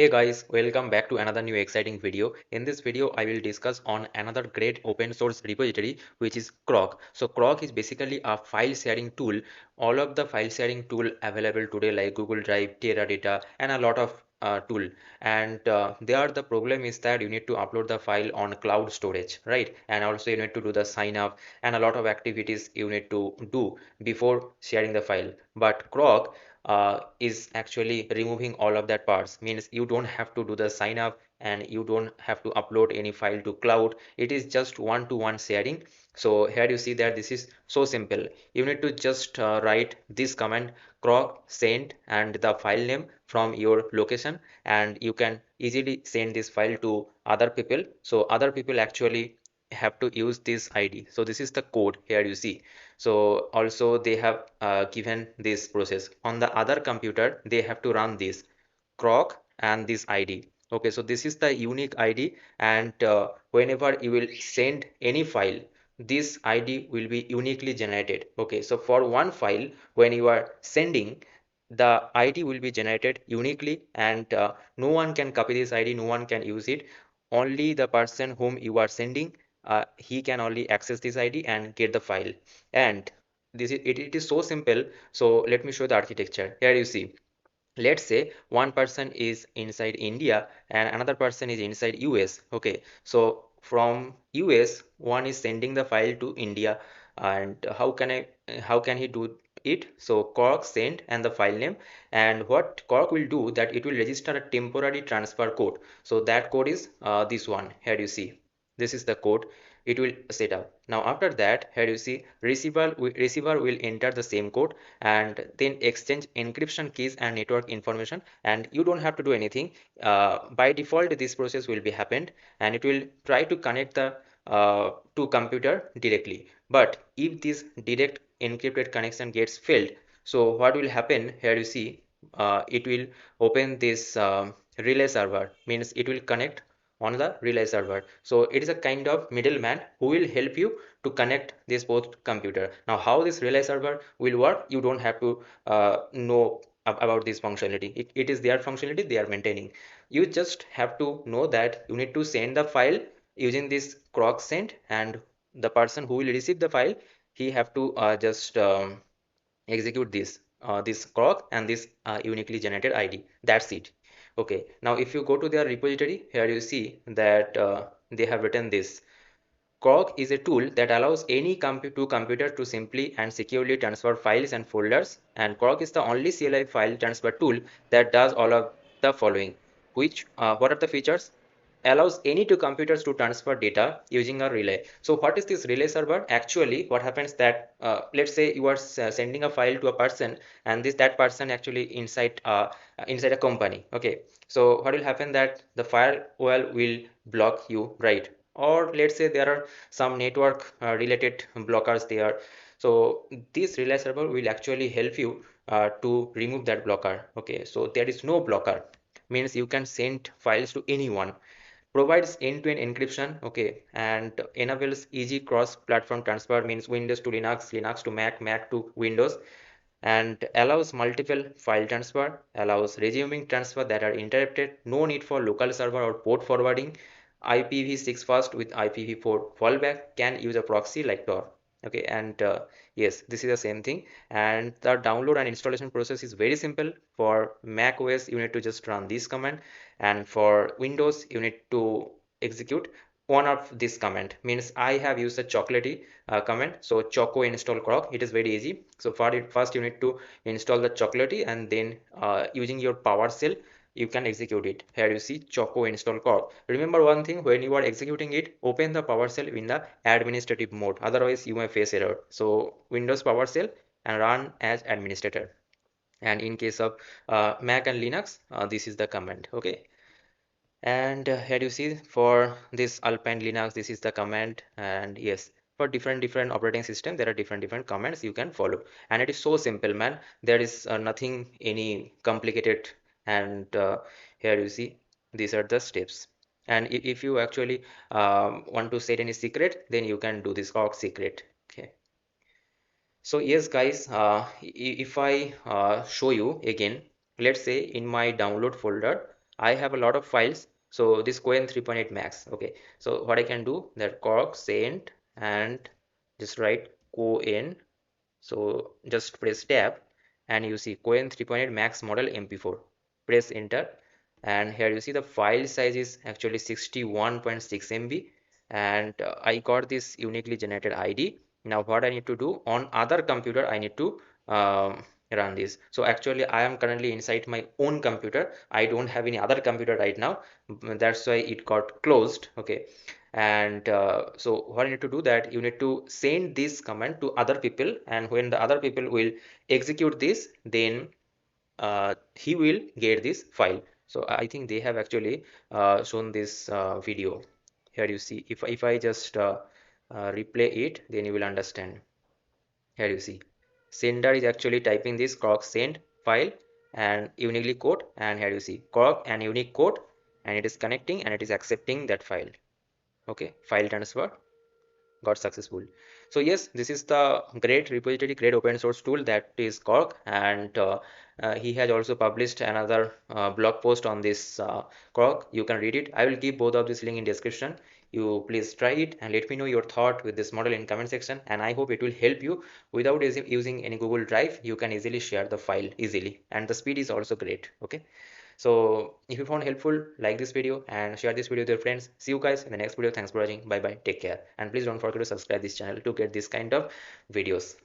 Hey guys, welcome back to another new exciting video. In this video, I will discuss on another great open source repository which is CROC. So CROC is basically a file sharing tool. All of the file sharing tool available today like Google Drive, Teradata and a lot of tool. And there the problem is that you need to upload the file on cloud storage, right? And also you need to do the sign up and a lot of activities you need to do before sharing the file. But CROC is actually removing all of that parts, means you don't have to do the sign up and you don't have to upload any file to cloud. It is just one-to-one sharing. So here you see that this is so simple. You need to just write this command croc send and the file name from your location, and you can easily send this file to other people. So other people actually have to use this ID. So this is the code here you see. So also they have given this process on the other computer. They have to run this croc and this ID. Okay, so this is the unique ID, and whenever you will send any file, this ID will be uniquely generated. Okay, so for one file, when you are sending, the ID will be generated uniquely, and no one can copy this ID, no one can use it. Only the person whom you are sending, he can only access this ID and get the file. And it is so simple. So let me show the architecture. Here you see, let's say one person is inside India and another person is inside US. Okay, so from US one is sending the file to India, and how can he do it? So cork send and the file name, and what cork will do that it will register a temporary transfer code. So that code is this one. Here you see, this is the code it will set up. Now after that, here you see receiver will enter the same code and then exchange encryption keys and network information, and you don't have to do anything. By default this process will be happened, and it will try to connect the to computer directly. But if this direct encrypted connection gets failed, so what will happen? Here you see, it will open this relay server, means it will connect on the relay server. So it is a kind of middleman who will help you to connect this both computer. Now how this relay server will work, you don't have to know about this functionality. It is their functionality they are maintaining. You just have to know that you need to send the file using this croc send, and the person who will receive the file, he have to just execute this croc and this uniquely generated ID. That's it. Okay, now if you go to their repository, here you see that they have written this. CROC is a tool that allows any computer to simply and securely transfer files and folders, and CROC is the only CLI file transfer tool that does all of the following. Which what are the features? Allows any two computers to transfer data using a relay. So what is this relay server? Actually what happens that let's say you are sending a file to a person, and that person actually inside a company. Okay, so what will happen that the firewall will block you, right? Or let's say there are some network related blockers there. So this relay server will actually help you to remove that blocker. Okay, so there is no blocker, means you can send files to anyone. Provides end-to-end encryption, okay, and enables easy cross-platform transfer, means Windows to Linux, Linux to Mac, Mac to Windows, and allows multiple file transfer, allows resuming transfer that are interrupted, no need for local server or port forwarding, IPv6 first with IPv4 fallback, can use a proxy like Tor. Okay, and yes, this is the same thing. And the download and installation process is very simple. For Mac OS you need to just run this command, and for Windows you need to execute one of this command, means I have used a chocolatey command. So choco install croc, it is very easy. So for it, first you need to install the chocolatey, and then using your PowerShell you can execute it. Here you see choco install croc. Remember one thing, when you are executing it, open the PowerShell in the administrative mode, otherwise you may face error. So Windows PowerShell and run as administrator. And in case of Mac and Linux, this is the command. Okay, and here you see for this Alpine Linux, this is the command. And yes, for different operating system there are different commands you can follow, and it is so simple, man. There is nothing any complicated. And here you see, these are the steps. And if you actually want to set any secret, then you can do this org secret. Okay, so yes guys, if I show you again, let's say in my download folder I have a lot of files. So this Cohen 3.8 max. Okay, so what I can do, that CROC send and just write Cohen. So just press tab and you see Cohen 3.8 max model MP4. Press enter and here you see the file size is actually 61.6 MB, and I got this uniquely generated ID. Now what I need to do, on other computer I need to run this. So actually I am currently inside my own computer. I don't have any other computer right now. That's why it got closed. Okay, and so what you need to do, that you need to send this command to other people, and when the other people will execute this, then he will get this file. So I think they have actually shown this video. Here you see, if I just replay it, then you will understand. Here you see, sender is actually typing this CROC send file and uniquely code, and here you see CROC and unique code, and it is connecting and it is accepting that file. Okay, file transfer got successful. So yes, this is the great repository, great open source tool, that is CROC, and he has also published another blog post on this CROC. You can read it. I will give both of this link in description. You please try it and let me know your thought with this model in comment section, and I hope it will help you. Without using any Google Drive, you can easily share the file easily, and the speed is also great. Okay, so if you found helpful, like this video and share this video with your friends. See you guys in the next video. Thanks for watching. Bye bye. Take care. And please don't forget to subscribe this channel to get this kind of videos.